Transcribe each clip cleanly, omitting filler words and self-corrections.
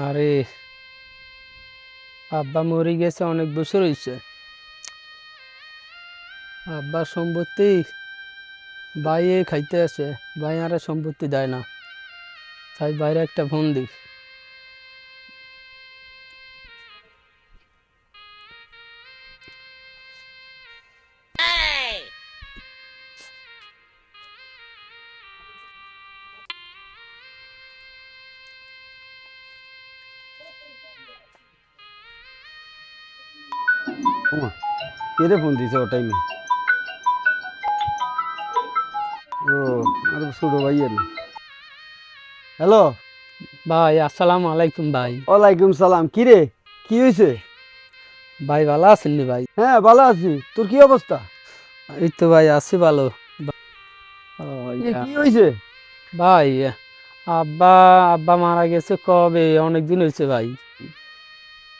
আরে আব্বা মরে গেছে, অনেক বছর হয়েছে। আব্বার সম্পত্তি বাইরে খাইতে আছে, ভাই আরে সম্পত্তি দেয় না, তাই বাইরে একটা ফোন দিই। ওমা, কে ফোন দিছে ও টাইমে? ও, আর ছোট ভাইয়ের না। হ্যালো। ভাই আসসালামু আলাইকুম ভাই। ওয়ালাইকুম সালাম। কি রে, কি হয়েছে? ভাই ভালো আছেন নি ভাই? হ্যাঁ, ভালো আছি। তোর কি অবস্থা? এই তো ভাই আছি ভালো। ও, কি হয়েছে? ভাই আব্বা আব্বা মারা গেছে কবে, অনেক দিন হয়েছে ভাই।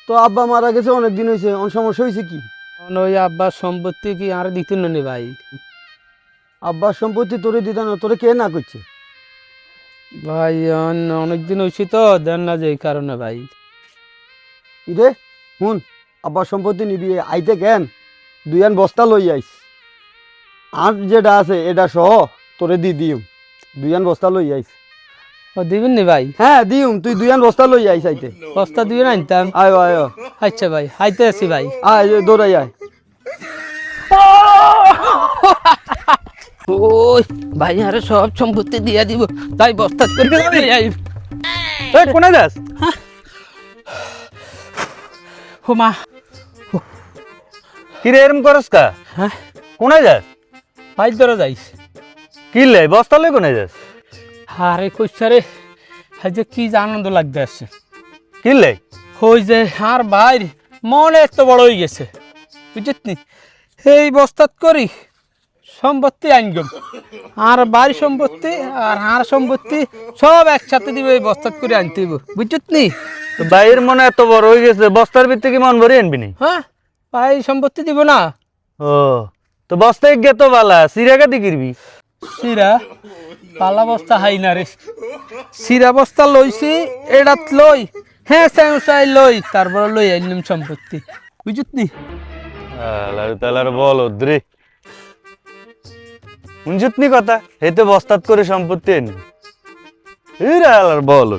তো আব্বা মারা গেছে অনেক দিন হয়েছে, অন সমস্যা হয়েছে কি? এখন ওই আব্বার সম্পত্তি কি আর দিতেন না নি ভাই? আব্বার সম্পত্তি তোরে দিতে না, তোরে কে না করছে? ভাই অনেক দিন হয়েছে তো, দেন না যে এই কারণে ভাই। ইরে শুন, আব্বার সম্পত্তি নিবি আইতে কেন, দুইয়ান বস্তা লই আইস। আর যেটা আছে এটা সহ তোরে দিম, দুইয়ান বস্তা লই আইস। ও দিবেন নি ভাই? হ্যাঁ দিম, তুই দুইয়ান বস্তা লই আইস আইতে। বস্তা দিয়ে আনতাম। আয় আয় আচ্ছা ভাই, হাইতে আছি ভাই। আয়, দৌড়াই আয়। ওই ভাই আরে সব সম্পত্তি দিয়ে দিব, তাই বস্তা করে যাই। এই কোনে যাস? হোমা। কি রে এরম করস কা? হ্যাঁ কোনে যাস? ভাই ধরে যাইস। কি লে বস্তা লই কোনে যাস? আরে কইসারে যে কি যে আনন্দ লাগতে আসছে। কি লে? ওই যে আর ভাই মনে এত বড় হয়ে গেছে, বুঝলি? এই বস্তাত করি সম্পত্তি আনগম, আর বাড়ি সম্পত্তি আর সম্পত্তি সব একসাথে দিবে, এই বস্তাত করে আনতে হইব, বুঝলি? তো বাইয়ের মনে এত বড় হয়ে গেছে, বস্তার ভিতরে কি মন ভরে আনবি নি? হ্যাঁ ভাই সম্পত্তি দিব না। ও, তো বস্তায় গে তো বালা সিরাকা দি কিরবি? সিরা পালা বস্তা হাই না রে, সিরা বস্তা লইছি এটাত লই, হ্যাঁ চাই লই, তারপর লই আইলাম সম্পত্তি, বুঝলি? আলার তালার বল ওদ্রে শুনছিস নি কথা, হেতে বস্তাত করে সম্পত্তি আনবি। এই রে আলার বল,